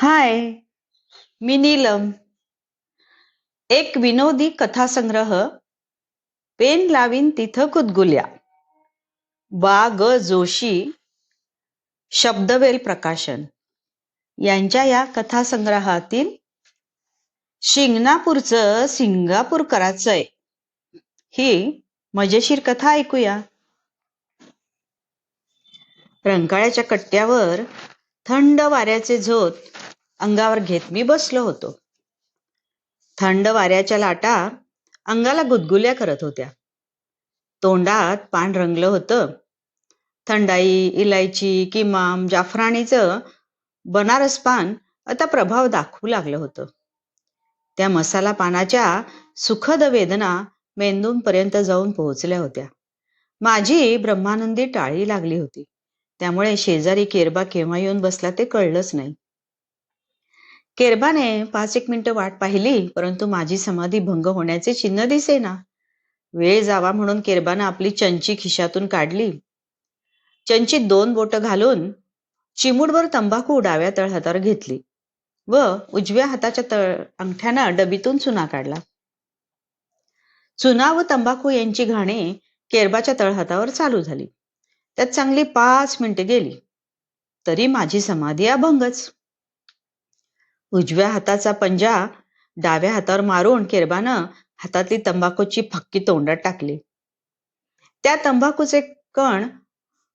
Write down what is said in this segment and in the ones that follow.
हाय, मी नीलम. एक विनोदी कथासंग्रह, पेन लावीन तिथं कुदगुल्या, बा ग जोशी, शब्दवेल प्रकाशन यांच्या या कथासंग्रहातील शिंगणापूरचं सिंगापूर करायचंय ही मजेशीर कथा ऐकूया. रंकाळ्याच्या कट्ट्यावर थंड वाऱ्याचे झोत अंगावर घेत मी बसलो होतो. थंड वाऱ्याच्या लाटा अंगाला गुदगुल्या करत होत्या. तोंडात पान रंगलं होतं. थंडाई, इलायची, किमाम, जाफराणीचं बनारस पान आता प्रभाव दाखवू लागलं होतं. त्या मसाला पानाच्या सुखद वेदना मेंदूंपर्यंत जाऊन पोहोचल्या होत्या. माझी ब्रह्मानंदी टाळी लागली होती. त्यामुळे शेजारी केरबा केव्हा येऊन बसला ते कळलंच नाही. केरबाने 5-1 मिनिटं वाट पाहिली, परंतु माझी समाधी भंग होण्याचे चिन्ह दिसेना. वेळ जावा म्हणून केरबानं आपली चंची खिशातून काढली. चंचीत 2 बोटं घालून चिमूटभर तंबाखू डाव्या तळहातावर घेतली व उजव्या हाताच्या अंगठ्यानं डबीतून चुना काढला. चुना व तंबाखू यांची घाणे केरबाच्या तळहातावर चालू झाली. त्यात चांगली 5 मिनिटं गेली, तरी माझी समाधी अभंगच. उजव्या हाताचा पंजा डाव्या हातावर मारून केरबानं हातातली तंबाखूची फक्की तोंडात टाकली. त्या तंबाखूचे कण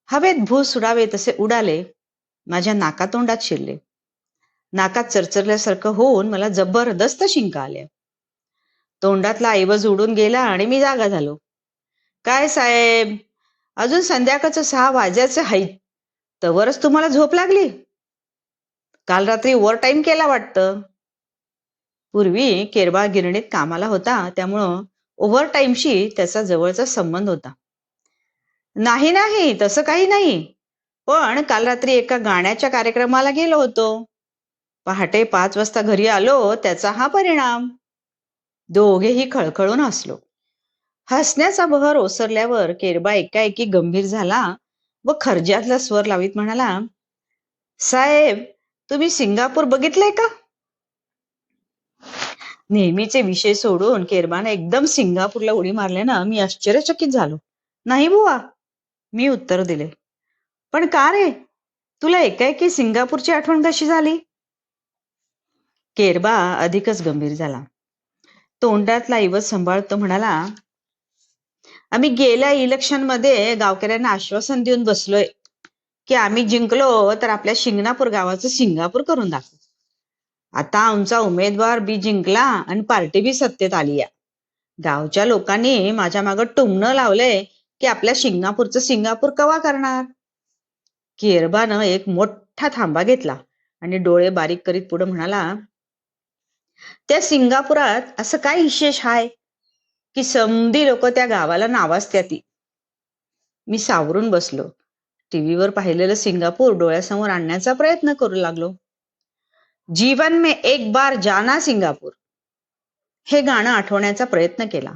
हवेत भूस उडावे तसे उडाले, माझ्या नाकातोंडात शिरले. नाकात चरचरल्यासारखं होऊन मला जबरदस्त शिंका आल्या. तोंडातला ऐवज उडून गेला आणि मी जागा झालो. काय साहेब, अजून संध्याकाळचं 6 वाजायचे आहेत, तवरच तुम्हाला झोप लागली? काल रात्री ओव्हर टाईम केला वाटतं. पूर्वी केरबा गिरणीत कामाला होता, त्यामुळं ओव्हर टाईमशी त्याचा जवळचा संबंध होता. नाही नाही, तसं काही नाही, पण काल रात्री एका गाण्याच्या कार्यक्रमाला गेलो होतो. पहाटे 5 वाजता घरी आलो, त्याचा हा परिणाम. दोघेही खळखळून हसलो. हसण्याचा बहर ओसरल्यावर केरबा एकाएकी गंभीर झाला व खर्जातला स्वर लावीत म्हणाला, साहेब, तुम्ही सिंगापूर बघितलंय का? नेहमीचे विषय सोडून केरबाने एकदम सिंगापूरला उडी मारल्यानं मी आश्चर्यचकित झालो. नाही बुवा, मी उत्तर दिले. पण का रे, तुला एकाएकी सिंगापूरची आठवण कशी झाली? केरबा अधिकच गंभीर झाला. तोंडातला ऐवज सांभाळतो म्हणाला, आम्ही गेल्या इलेक्शनमध्ये गावकऱ्यांना आश्वासन देऊन बसलोय की आम्ही जिंकलो तर आपल्या शिंगणापूर गावाचं सिंगापूर करून दाखवू. आता आमचा उमेदवार बी जिंकला आणि पार्टी बी सत्तेत आली. गावच्या लोकांनी माझ्या मागं टुमणं लावलंय की आपल्या शिंगणापूरचं सिंगापूर कवा करणार. केरबानं एक मोठा थांबा घेतला आणि डोळे बारीक करीत पुढे म्हणाला, त्या सिंगापुरात असं काय विशेष आहे की समधी लोक त्या गावाला नावाजत्याती. मी सावरून बसलो. टीव्हीवर पाहिलेलं सिंगापूर डोळ्यासमोर आणण्याचा प्रयत्न करू लागलो. जीवन में एक बार जाना सिंगापूर हे गाणं आठवण्याचा प्रयत्न केला.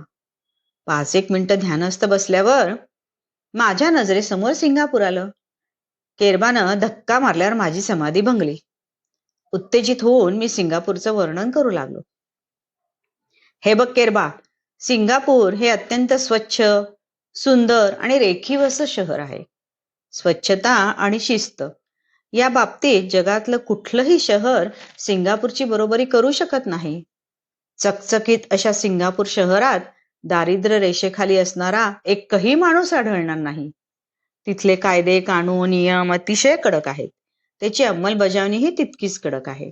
5-1 मिनिटं ध्यानस्थ बसल्यावर माझ्या नजरेसमोर सिंगापूर आलं. केरबानं धक्का मारल्यावर माझी समाधी भंगली. उत्तेजित होऊन मी सिंगापूरचं वर्णन करू लागलो. हे बघ केरबा, सिंगापूर हे अत्यंत स्वच्छ, सुंदर आणि रेखीव असं शहर आहे. स्वच्छता आणि शिस्त या बाबतीत जगातलं कुठलंही शहर सिंगापूरची बरोबरी करू शकत नाही. चकचकीत अशा सिंगापूर शहरात दारिद्र्य रेषेखाली असणारा एकही माणूस आढळणार नाही. तिथले कायदे, कानून, नियम अतिशय कडक आहेत. त्याची अंमलबजावणीही तितकीच कडक आहे.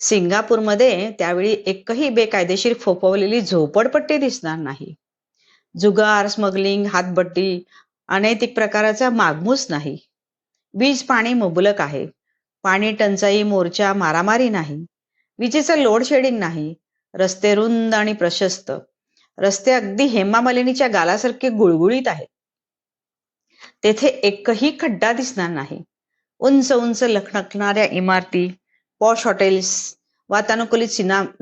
सिंगापूरमध्ये त्यावेळी एकही बेकायदेशीर फोपवलेली झोपडपट्टी दिसणार नाही. जुगार, स्मगलिंग, हातबट्टी, अनैतिक प्रकाराचा मागमूस नाही. वीज पाणी मुबलक आहे. पाणी टंचाई, मोर्चा, मारामारी नाही. विजेचं लोड शेडिंग नाही. रस्ते रुंद आणि प्रशस्त. रस्ते अगदी हेमामालिनीच्या गालासारखे गुळगुळीत आहेत. तेथे एकही खड्डा दिसणार नाही. उंच उंच लखलखणाऱ्या इमारती, पॉश हॉटेल्स, वातानुकूलित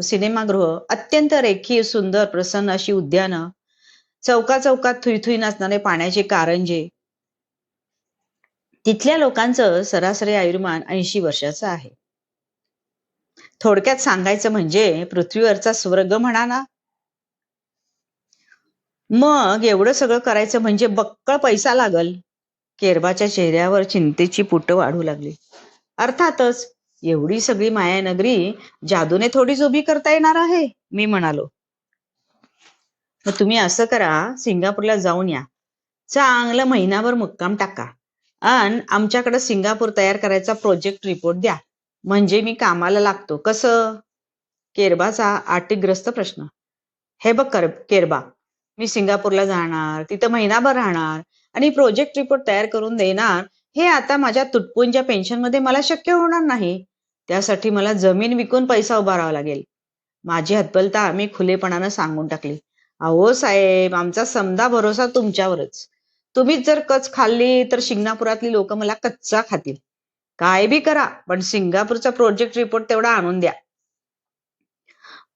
सिनेमागृह, अत्यंत रेखीव, सुंदर, प्रसन्न अशी उद्यानं, चौका चौकात थुईथुई नाचणारे पाण्याचे कारंजे. तिथल्या लोकांचं सरासरी आयुर्मान 80 वर्षाचं आहे. थोडक्यात सांगायचं म्हणजे पृथ्वीवरचा स्वर्ग म्हणा ना. मग एवढं सगळं करायचं म्हणजे बक्कळ पैसा लागल. केरबाच्या चेहऱ्यावर चिंतेची पुटं वाढू लागली. अर्थातच एवढी सगळी मायानगरी जादूने थोडीच उभी करता येणार आहे, मी म्हणालो. मग तुम्ही असं करा, सिंगापूरला जाऊन या, चांगलं महिनाभर मुक्काम टाका आणि आमच्याकडे सिंगापूर तयार करायचा प्रोजेक्ट रिपोर्ट द्या, म्हणजे मी कामाला लागतो. कसं? केरबाचा आटिग्रस्त प्रश्न. हे बघ केरबा, मी सिंगापूरला जाणार, तिथं महिनाभर राहणार आणि प्रोजेक्ट रिपोर्ट तयार करून देणार, हे आता माझ्या तुटपुंज्या पेन्शनमध्ये मला शक्य होणार नाही. त्यासाठी मला जमीन विकून पैसा उभारावा लागेल. माझी हतबलता मी खुलेपणानं सांगून टाकली. अहो साहेब, आमचा समदा भरोसा तुमच्यावरच. तुम्हीच जर कच खाल्ली तर सिंगापुरातली लोक मला कच्चा खातील. काय बी करा, पण सिंगापूरचा प्रोजेक्ट रिपोर्ट तेवढा आणून द्या.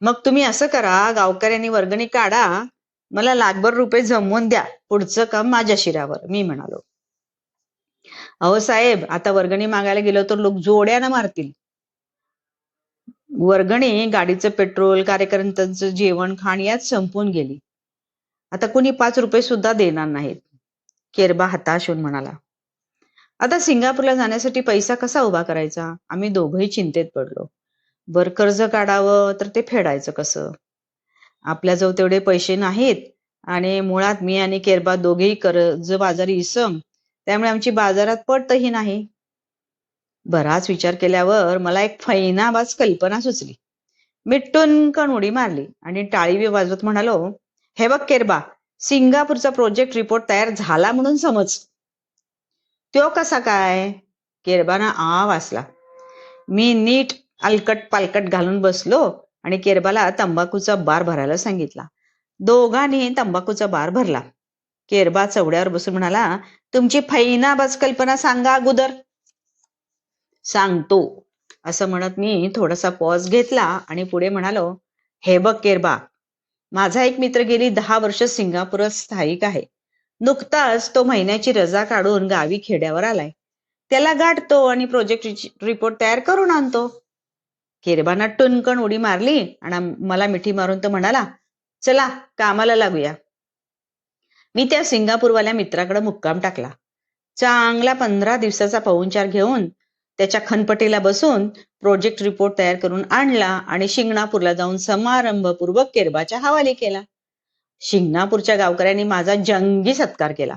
मग तुम्ही असं करा, गावकऱ्यांनी वर्गणी काढा, मला लाखभर रुपये जमवून द्या, पुढचं काम माझ्या शिरावर, मी म्हणालो. अहो साहेब, आता वर्गणी मागायला गेलो तर लोक जोड्यानं मारतील. वर्गणी, गाडीचं पेट्रोल, कार्यकर्त्यांचं जेवण खाण यात संपून गेली. आता कोणी 5 रुपये सुद्धा देणार नाहीत. केरबा हताश होऊन म्हणाला. आता सिंगापूरला जाण्यासाठी पैसा कसा उभा करायचा? आम्ही दोघंही चिंतेत पडलो. बर कर्ज काढावं तर ते फेडायचं कसं? आपल्याजवळ तेवढे पैसे नाहीत आणि मुळात मी आणि केरबा दोघेही कर्ज बाजारी इसम, त्यामुळे आमची बाजारात पडतही नाही. बराच विचार केल्यावर मला एक फैनाबाज कल्पना सुचली. मी टुनकन उडी मारली आणि टाळी वाजवत म्हणालो, हे बघ केरबा, सिंगापूरचा प्रोजेक्ट रिपोर्ट तयार झाला म्हणून समज. तो कसा काय? केरबाना वाचला. मी नीट अलकट पालकट घालून बसलो आणि केरबाला तंबाखूचा बार भरायला सांगितला. दोघांनी तंबाखूचा बार भरला. केरबा चवड्यावर बसून म्हणाला, तुमची फैनाबाज कल्पना सांगा अगोदर. सांगतो, असं म्हणत मी थोडासा पॉज घेतला आणि पुढे म्हणालो, हे बघ केरबा, माझा एक मित्र गेली 10 वर्ष सिंगापूरात स्थायिक आहे. नुकताच तो महिन्याची रजा काढून गावी खेड्यावर आलाय. त्याला गाठतो आणि प्रोजेक्ट रिपोर्ट तयार करून आणतो. केरबाना टुनकन उडी मारली आणि मला मिठी मारून तो म्हणाला, चला कामाला लागूया. मी त्या सिंगापूरवाल्या मित्राकडे मुक्काम टाकला. चांगला 15 दिवसाचा पाहुणचार घेऊन त्याच्या खनपटीला बसून प्रोजेक्ट रिपोर्ट तयार करून आणला आणि शिंगणापूरला जाऊन समारंभपूर्वक केरबाच्या हवाली केला. शिंगणापूरच्या गावकऱ्यांनी माझा जंगी सत्कार केला.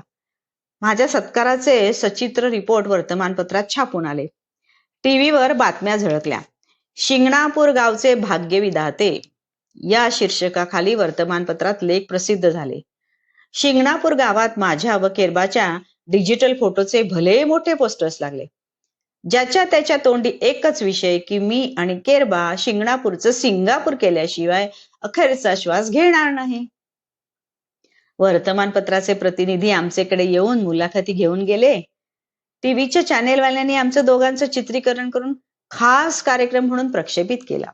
माझ्या सत्काराचे सचित्र रिपोर्ट वर्तमानपत्रात छापून आले. टीव्हीवर बातम्या झळकल्या. शिंगणापूर गावचे भाग्यविधाते या शीर्षकाखाली वर्तमानपत्रात लेख प्रसिद्ध झाले. शिंगणापूर गावात माझ्या व केरबाच्या डिजिटल फोटोचे भले मोठे पोस्टर्स लागले. ज्याच्या त्याच्या तोंडी एकच विषय की मी आणि केरबा शिंगणापूरचं सिंगापूर केल्याशिवाय अखेरचा श्वास घेणार नाही. वर्तमानपत्राचे प्रतिनिधी आमच्याकडे येऊन मुलाखती घेऊन गेले. टीव्हीच्या चॅनेलवाल्यांनी आमचं दोघांचं चित्रीकरण करून खास कार्यक्रम म्हणून प्रक्षेपित केला.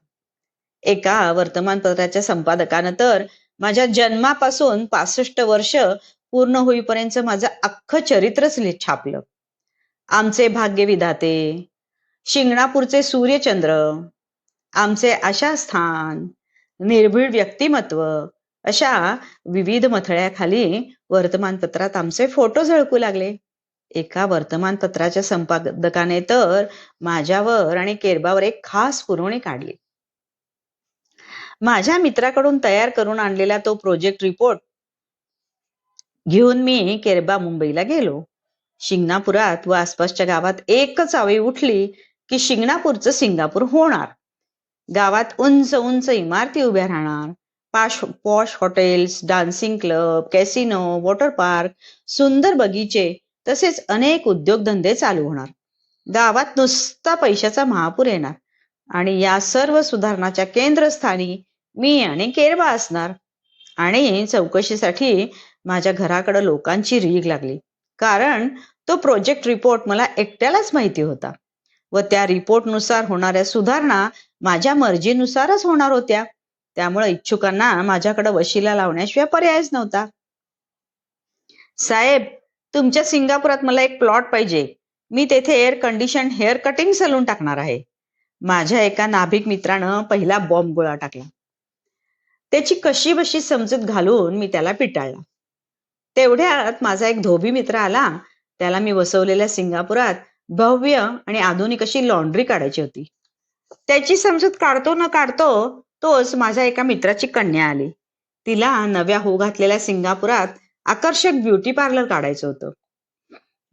एका वर्तमानपत्राच्या संपादकानं तर माझ्या जन्मापासून 65 वर्ष पूर्ण होईपर्यंत माझं अख्खं चरित्रच छापलं. आमचे भाग्यविधाते, शिंगणापूरचे सूर्यचंद्र, आमचे आशास्थान, निर्भीड व्यक्तिमत्व अशा विविध मथळ्याखाली वर्तमानपत्रात आमचे फोटो झळकू लागले. एका वर्तमानपत्राच्या संपादकाने तर माझ्यावर आणि केरबावर एक खास पुरवणी काढली. माझ्या मित्राकडून तयार करून आणलेला तो प्रोजेक्ट रिपोर्ट घेऊन मी केरबा मुंबईला गेलो. शिंगणापुरात व आसपासच्या गावात एकच आवी उठली की शिंगणापूरचं सिंगापूर होणार. गावात उंच उंच इमारती उभ्या राहणार. Posh hotels, dancing club, casino, water park, सुंदर बगीचे तसेच अनेक उद्योगधंदे चालू होणार. गावात नुसता पैशाचा महापूर येणार आणि या सर्व सुधारणाच्या केंद्रस्थानी मी आणि केरबा असणार. आणि चौकशीसाठी माझ्या घराकडे लोकांची रीघ लागली, कारण तो प्रोजेक्ट रिपोर्ट मला एकट्यालाच माहिती होता व त्या रिपोर्टनुसार होणाऱ्या सुधारणा माझ्या मर्जीनुसारच होणार होत्या. त्यामुळे इच्छुकांना माझ्याकडे वशिला लावण्याशिवाय पर्यायच नव्हता. साहेब, तुमच्या सिंगापुरात मला एक प्लॉट पाहिजे. मी तेथे air condition hair cutting saloon टाकणार आहे. माझ्या एका नाभिक मित्रानं पहिला बॉम्ब गोळा टाकला. त्याची कशी बशी समजूत घालून मी त्याला पिटाळला. तेवढ्यात माझा एक धोबी मित्र आला. त्याला मी वसवलेल्या सिंगापुरात भव्य आणि आधुनिक अशी लॉन्ड्री काढायची होती. त्याची समजूत काढतो न काढतो तोच माझ्या एका मित्राची कन्या आली. तिला नव्या होऊ घातलेल्या सिंगापुरात आकर्षक ब्युटी पार्लर काढायचं होतं.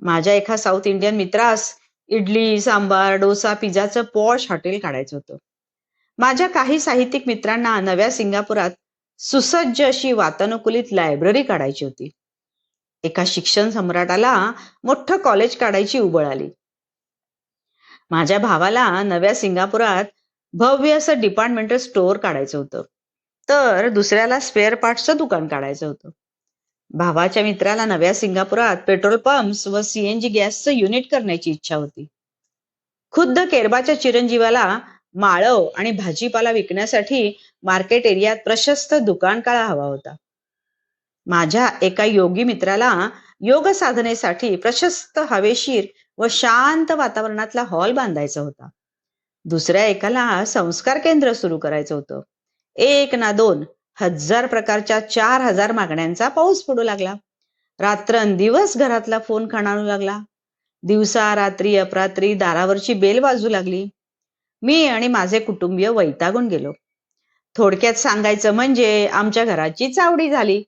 माझ्या एका साऊथ इंडियन मित्रास इडली सांबार डोसा पिझ्झाचं पॉश हॉटेल काढायचं होतं. माझ्या काही साहित्यिक मित्रांना नव्या सिंगापुरात सुसज्ज अशी वातानुकूलित लायब्ररी काढायची होती. एका शिक्षण सम्राटाला मोठं कॉलेज काढायची उबळ आली. माझ्या भावाला नव्या सिंगापुरात भव्य असं डिपार्टमेंटल स्टोअर काढायचं होतं. तर दुसऱ्याला स्पेअर पार्ट्सचं दुकान काढायचं होतं. भावाच्या मित्राला नव्या सिंगापुरात पेट्रोल पंप्स व सीएनजी गॅसचं युनिट करण्याची इच्छा होती. खुद्द केरबाच्या चिरंजीवाला माळव आणि भाजीपाला विकण्यासाठी मार्केट एरियात प्रशस्त दुकान काळा हवा होता. माझ्या एका योगी मित्राला योग साधनेसाठी प्रशस्त हवेशीर व शांत वातावरणातला हॉल बांधायचा होता. दुसऱ्या एकाला संस्कार केंद्र सुरू करायचं होतं. एक ना दोन 1000 प्रकारच्या 4000 मागण्यांचा पाऊस पडू लागला. रात्रंदिवस घरातला फोन खणाणू लागला. दिवसा रात्री अपरात्री दारावरची बेल वाजू लागली. मी आणि माझे कुटुंबीय वैतागून गेलो. थोडक्यात सांगायचं म्हणजे आमच्या घराची चावडी झाली.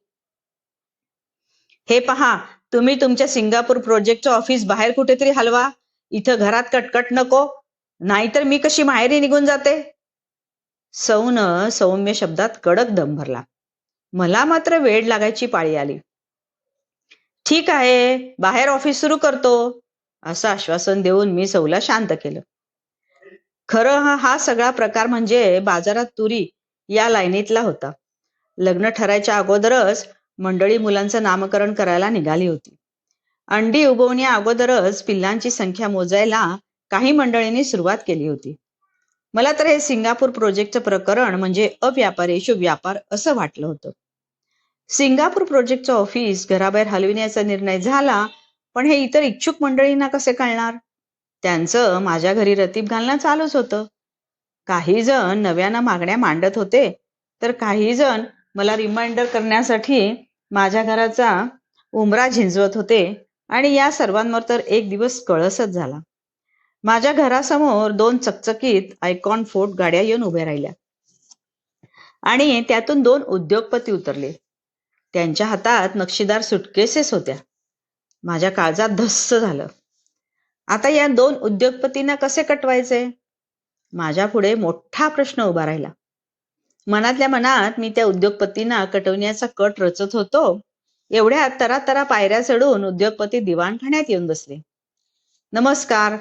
हे पहा, तुम्ही तुमच्या सिंगापूर प्रोजेक्टचं ऑफिस बाहेर कुठेतरी हलवा. इथं घरात कटकट नको, नाहीतर मी कशी माहेरी निघून जाते. सौन सौम्य शब्दात कडक दम भरला. मला मात्र वेळ लागायची पाळी आली. ठीक आहे, बाहेर ऑफिस सुरू करतो, असं आश्वासन देऊन मी सौला शांत केलं. खरं हा सगळा प्रकार म्हणजे बाजारात तुरी या लाईनीतला होता. लग्न ठरायच्या अगोदरच मंडळी मुलांचं नामकरण करायला निघाली होती. अंडी उगवण्या अगोदरच पिल्लांची संख्या मोजायला काही मंडळींनी सुरुवात केली होती. मला तर हे सिंगापूर प्रोजेक्टचं प्रकरण म्हणजे अव्यापारेषु व्यापार असं वाटलं होतं. सिंगापूर प्रोजेक्टचं ऑफिस घराबाहेर हलविण्याचा निर्णय झाला, पण हे इतर इच्छुक मंडळींना कसे कळणार? त्यांचं माझ्या घरी रतीब घालणं चालूच होतं. काही जण नव्यानं मागण्या मांडत होते, तर काही जण मला रिमाइंडर करण्यासाठी माझ्या घराचा उंबरा झिंजवत होते. आणि या सर्वांवर तर एक दिवस कळसच झाला. माझ्या घरासमोर 2 चकचकीत आयकॉन फोर्ड गाड्या येऊन उभ्या राहिल्या आणि त्यातून 2 उद्योगपती उतरले. त्यांच्या हातात नक्षीदार सुटकेसेस होत्या. माझ्या काळजात धस्स झालं. आता या 2 उद्योगपतींना कसे कटवायचे? माझ्या पुढे मोठा प्रश्न उभा राहिला. मनातल्या मनात मी त्या उद्योगपतींना कटवण्याचा कट रचत होतो. एवढ्यात तरा पायऱ्या चढून उद्योगपती दिवाणखान्यात येऊन बसले. नमस्कार.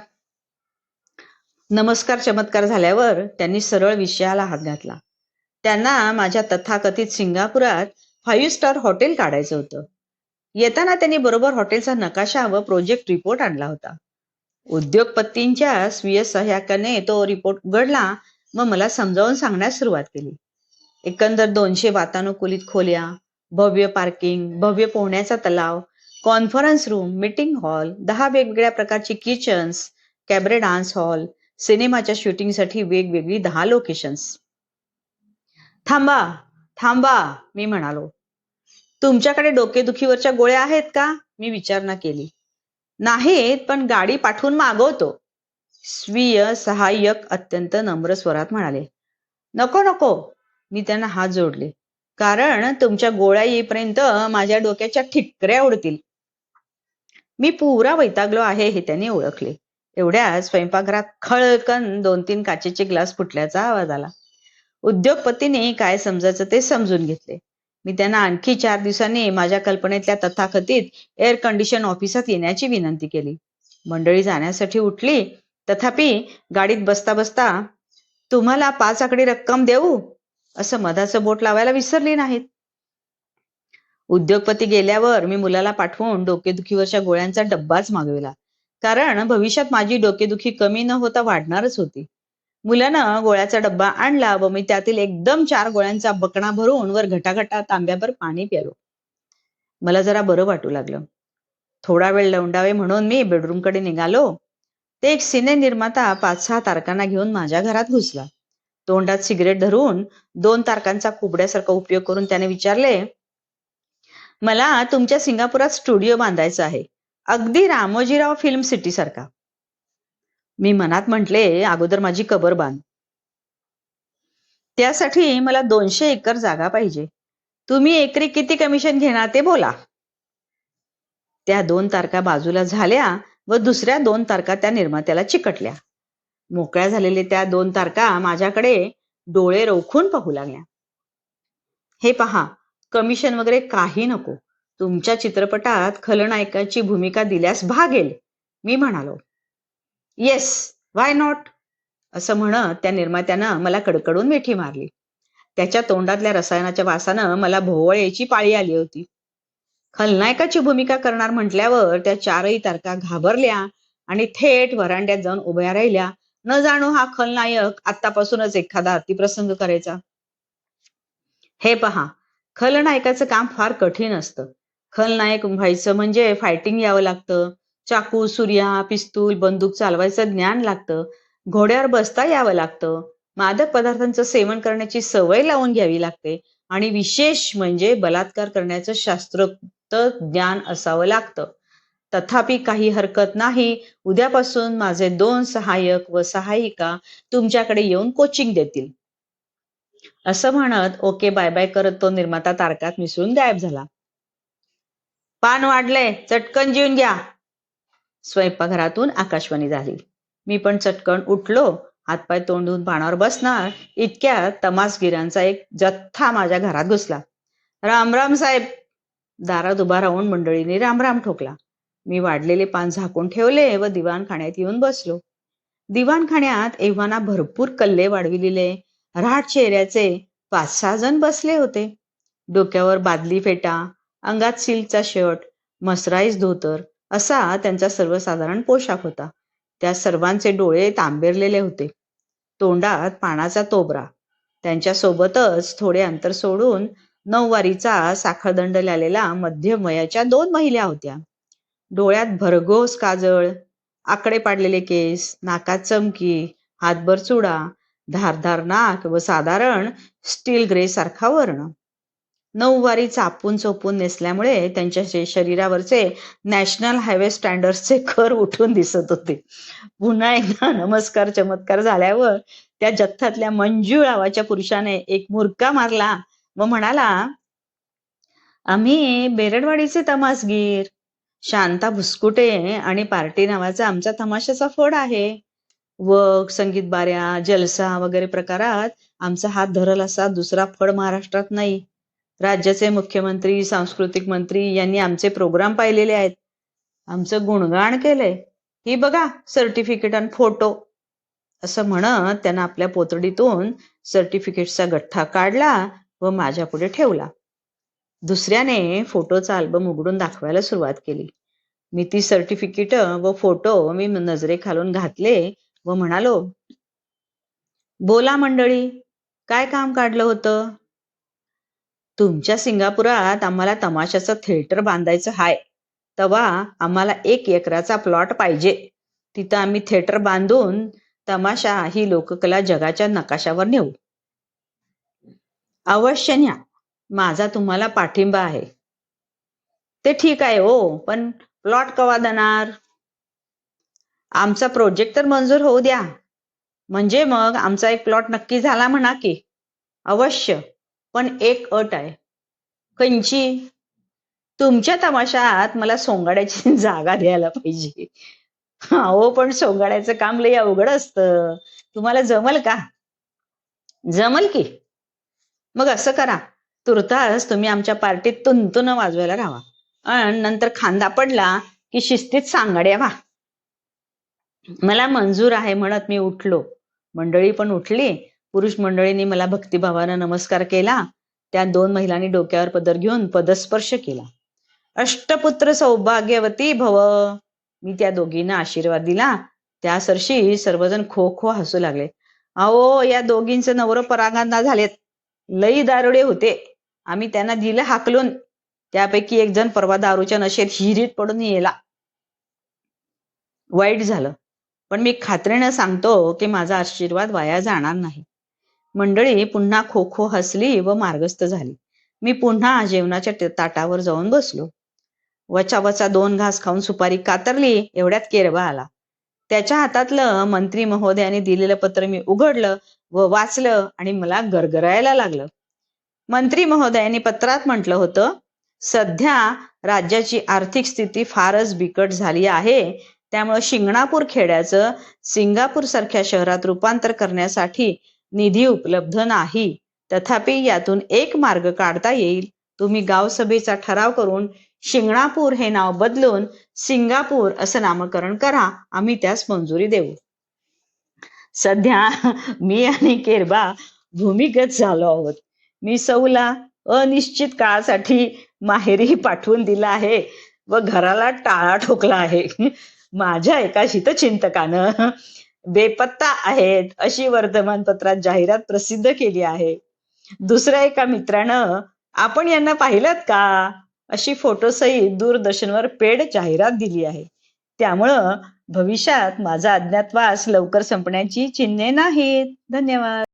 नमस्कार चमत्कार झाल्यावर त्यांनी सरळ विषयाला हात घातला. त्यांना माझ्या तथाकथित सिंगापुरात 5 स्टार हॉटेल काढायचं होतं. येताना त्यांनी बरोबर हॉटेलचा नकाशा व प्रोजेक्ट रिपोर्ट आणला होता. उद्योगपतींच्या स्वीय सहाय्यकाने तो रिपोर्ट उघडला व मला समजावून सांगण्यास सुरुवात केली. एकंदर 200 वातानुकूलित खोल्या, भव्य पार्किंग, भव्य पोहण्याचा तलाव, कॉन्फरन्स रूम, मीटिंग हॉल, 10 वेगवेगळ्या प्रकारची किचन्स, कॅबरे डान्स हॉल, सिनेमाच्या शूटिंगसाठी वेगवेगळी 10 लोकेशन्स. थांबा थांबा, मी म्हणालो. तुमच्याकडे डोकेदुखीवरच्या गोळ्या आहेत का? मी विचारणा केली. नाहीत, पण गाडी पाठवून मागवतो, स्वीय सहाय्यक अत्यंत नम्र स्वरात म्हणाले. नको नको, मी त्यांना हात जोडले. कारण तुमच्या गोळ्या येईपर्यंत माझ्या डोक्याच्या ठिकऱ्या उडतील. मी पुरा वैतागलो आहे हे त्यांनी ओळखले. एवढ्या स्वयंपाकघरात खळकन 2-3 काचेचे ग्लास फुटल्याचा आवाज आला. उद्योगपतींनी काय समजायचं ते समजून घेतले. मी त्यांना आणखी 4 दिवसांनी माझ्या कल्पनेतल्या तथाकथित एअर कंडिशन ऑफिसात येण्याची विनंती केली. मंडळी जाण्यासाठी उठली. तथापि गाडीत बसता बसता तुम्हाला 5 आकडी रक्कम देऊ असं मधाचं बोट लावायला विसरली नाहीत. उद्योगपती गेल्यावर मी मुलाला पाठवून डोकेदुखीवरच्या गोळ्यांचा डब्बाच मागविला. कारण भविष्यात माझी डोकेदुखी कमी न होता वाढणारच होती. मुलानं गोळ्याचा डब्बा आणला व मी त्यातील एकदम 4 गोळ्यांचा बकणा भरून वर घटाघटा तांब्याभर पाणी प्यालो. मला जरा बरं वाटू लागलं. थोडा वेळ लवंडावे म्हणून मी बेडरूमकडे निघालो. ते एक सिने निर्माता 5-6 तारकांना घेऊन माझ्या घरात घुसला. तोंडात सिगरेट धरून 2 तारकांचा कुबड्यासारखा उपयोग करून त्याने विचारले, मला तुमच्या सिंगापुरात स्टुडिओ बांधायचा आहे, अगदी रामोजीराव फिल्म सिटी सारखा. मी मनात म्हटले, अगोदर माझी कबर बांध. त्यासाठी मला 200 एकर जागा पाहिजे. तुम्ही एकरी किती कमिशन घेणार ते बोला. त्या 2 तारका बाजूला झाल्या व दुसऱ्या 2 तारका त्या निर्मात्याला चिकटल्या. मोकळ्या झालेले त्या 2 तारका माझ्याकडे डोळे रोखून पाहू लागल्या. हे पहा, कमिशन वगैरे काही नको. तुमच्या चित्रपटात खलनायकाची भूमिका दिल्यास भागेल, मी म्हणालो. येस, व्हाय नॉट, असं म्हणत त्या निर्मात्यानं मला कडकडून मिठी मारली. त्याच्या तोंडातल्या रसायनाच्या वासानं मला भोवळ यायची पाळी आली होती. खलनायकाची भूमिका करणार म्हटल्यावर त्या 4ही तारका घाबरल्या आणि थेट व्हरांड्यात जाऊन उभ्या राहिल्या, न जाणू हा खलनायक आतापासूनच एखादा अतिप्रसंग करायचा. हे पहा, खलनायकाचं काम फार कठीण असतं. खलनायक व्हायचं म्हणजे फायटिंग यावं लागतं. चाकू, सुर्या, पिस्तूल, बंदूक चालवायचं ज्ञान लागतं. घोड्यावर बसता यावं लागतं. मादक पदार्थांचं सेवन करण्याची सवय लावून घ्यावी लागते आणि विशेष म्हणजे बलात्कार करण्याचं शास्त्रोक्त ज्ञान असावं लागतं. तथापि काही हरकत नाही, उद्यापासून माझे 2 सहाय्यक व सहायिका तुमच्याकडे येऊन कोचिंग देतील. असं म्हणत ओके बाय बाय करत तो निर्माता तारकात मिसळून गायब झाला. पान वाढलंय, चटकन जेवून घ्या. स्वयंपाकघरातून आकाशवाणी झाली. मी पण चटकन उठलो. हातपाय तोंडून पानावर बसणार इतक्यात तमासगिरांचा एक जथ्था माझ्या घरात घुसला. राम राम साहेब. दारात उभा राहून मंडळीने रामराम ठोकला. मी वाढलेले पान झाकून ठेवले व दिवाणखान्यात येऊन बसलो. दिवाणखान्यात एव्हाना भरपूर कल्ले वाढविलेले राठ चेहऱ्याचे 5-6 जण बसले होते. डोक्यावर बादली फेटा, अंगात सिल्कचा शर्ट, मसराईज धोतर असा त्यांचा सर्वसाधारण पोशाख होता. त्या सर्वांचे डोळे तांबेरलेले होते. तोंडात पानाचा तोबरा. त्यांच्या सोबतच थोडे अंतर सोडून 9वारीचा साखळदंड लावलेला मध्यम वयाच्या 2 महिला होत्या. डोळ्यात भरघोस काजळ, आकडे पाडलेले केस, नाकात चमकी, हातभर चुडा, धारदार नाक व साधारण स्टील ग्रे सारखा वर्ण. 9वारी चापून चोपून नेसल्यामुळे त्यांच्या शरीरावरचे नॅशनल हायवे स्टँडर्डचे कर उठून दिसत होते. पुन्हा एकदा नमस्कार चमत्कार झाल्यावर त्या जथ्थ्यातल्या मंजू नावाच्या पुरुषाने एक मुरका मारला व म्हणाला, आम्ही बेरडवाडीचे तमासगीर. शांता भुसकुटे आणि पार्टी नावाचा आमचा तमाशाचा फड आहे. वग, संगीत बाऱ्या, जलसा वगैरे प्रकारात आमचा हात धरल असा दुसरा फड महाराष्ट्रात नाही. राज्याचे मुख्यमंत्री, सांस्कृतिक मंत्री यांनी आमचे प्रोग्राम पाहिलेले आहेत. आमचं गुणगान केलंय. ही बघा सर्टिफिकेट आणि फोटो. असं म्हणत त्यानं आपल्या पोतडीतून सर्टिफिकेटचा गठ्ठा काढला व माझ्या पुढे ठेवला. दुसऱ्याने फोटोचा अल्बम उघडून दाखवायला सुरुवात केली. मी ती सर्टिफिकेट व फोटो मी नजरेखालून घातले व म्हणालो, बोला मंडळी, काय काम काढलं होतं? तुमच्या सिंगापुरात आम्हाला तमाशाचं थिएटर बांधायचं हाय. तेव्हा आम्हाला 1 एकराचा प्लॉट पाहिजे. तिथं आम्ही थिएटर बांधून तमाशा ही लोककला जगाच्या नकाशावर नेऊ. अवश्य न्या. माझा तुम्हाला पाठिंबा आहे. ते ठीक आहे हो, पण प्लॉट कवा देणार? आमचा प्रोजेक्ट तर मंजूर होऊ द्या. म्हणजे मग आमचा एक प्लॉट नक्की झाला म्हणा की. अवश्य, पण एक अट आहे. कंची? तुमच्या तमाशात मला सोंगाड्याची जागा द्यायला पाहिजे. हो, पण सोंगाड्याचं काम लई अवघड असतं. तुम्हाला जमल का? जमल की. मग असं करा, तुर्तास तुम्ही आमच्या पार्टीत तुंतुन वाजवायला राहा आणि नंतर खांदा पडला की शिस्तीत सांगाड्या व्हा. मला मंजूर आहे म्हणत मी उठलो. मंडळी पण उठली. पुरुष मंडळींनी मला भक्तिभावानं नमस्कार केला. त्या 2 महिलांनी डोक्यावर पदर घेऊन पदस्पर्श केला. अष्टपुत्र सौभाग्यवती भव. मी त्या दोघींना आशीर्वाद दिला. त्या सरशी सर्वजण खो खो हसू लागले. अहो, या दोघींचे नवरं परांगणा झालेत. लई दारुडे होते. आम्ही त्यांना दिलं हाकलून. त्यापैकी एक जण परवा दारूच्या नशेत हिरीत पडून येला. वाईट झालं. पण मी खात्रीनं सांगतो की माझा आशीर्वाद वाया जाणार नाही. मंडळी पुन्हा खो खो हसली व मार्गस्थ झाली. मी पुन्हा जेवणाच्या ताटावर जाऊन बसलो. वचा वचा 2 घास खाऊन सुपारी कातरली एवढ्यात केरबा आला. त्याच्या हातातलं मंत्री महोदयाने दिलेलं पत्र मी उघडलं व वाचलं आणि मला गरगरायला लागलं. मंत्री महोदयांनी पत्रात म्हटलं होतं, सध्या राज्याची आर्थिक स्थिती फारच बिकट झाली आहे. त्यामुळे शिंगणापूर खेड्याचं सिंगापूर सारख्या शहरात रूपांतर करण्यासाठी निधी उपलब्ध नाही. तथापि यातून एक मार्ग काढता येईल. तुम्ही गावसभेचा ठराव करून शिंगणापूर हे नाव बदलून सिंगापूर असं नामकरण करा. आम्ही त्यास मंजुरी देऊ. सध्या मी आणि केरबा भूमिगत झालो आहोत. मी सौला अनिश्चित काळासाठी माहेरी पाठवून दिला आहे व घराला टाळा ठोकला आहे. माझ्या एका हितचिंतकानं बेपत्ता आहेत अशी वर्तमानपत्रात जाहिरात प्रसिद्ध केली आहे. दुसऱ्या एका मित्रानं आपण यांना पाहिलं का अशी फोटोसहित दूरदर्शनवर पेड जाहिरात दिली आहे. त्यामुळं भविष्यात माझा अज्ञातवास लवकर संपण्याची चिन्हे नाहीत. धन्यवाद.